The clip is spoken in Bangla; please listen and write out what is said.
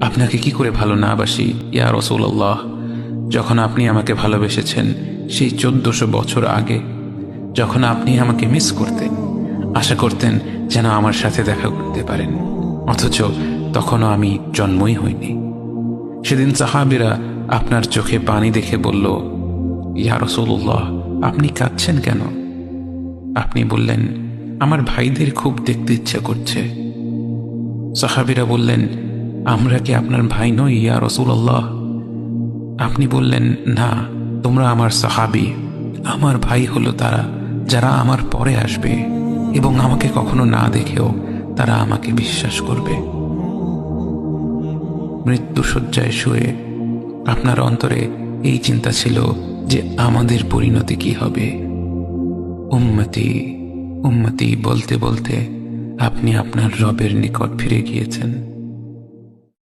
আপনাকে কি করে ভালো না বাসি ইয়া রাসূলুল্লাহ। যখন আপনি আমাকে ভালোবেসেছেন সেই 1400 বছর আগে, যখন আপনি আমাকে মিস করতেন, আশা করতেন যেন আমার সাথে দেখা করতে পারেন, অথচ তখনও আমি জন্মই হইনি। সেদিন সাহাবীরা আপনার চোখে পানি দেখে বলল, ইয়া রাসূলুল্লাহ, আপনি কাঁদছেন কেন? আপনি বললেন, আমার ভাইদের খুব দেখতে ইচ্ছা করছে। সাহাবীরা বললেন, আমরা কি আপনার ভাই নই ইয়া রাসূলুল্লাহ? আপনি বললেন, না, তোমরা আমার সাহাবী। আমার ভাই হলো তারা যারা আমার পরে আসবে এবং আমাকে কখনো না দেখেও তারা আমাকে বিশ্বাস করবে। মৃত্যুশয্যায় শুয়ে আপনার অন্তরে এই চিন্তা ছিল যে আমাদের পরিণতি কি হবে। উম্মতি উম্মতি বলতে বলতে আপনি আপনার রবের নিকট ফিরে গিয়েছেন।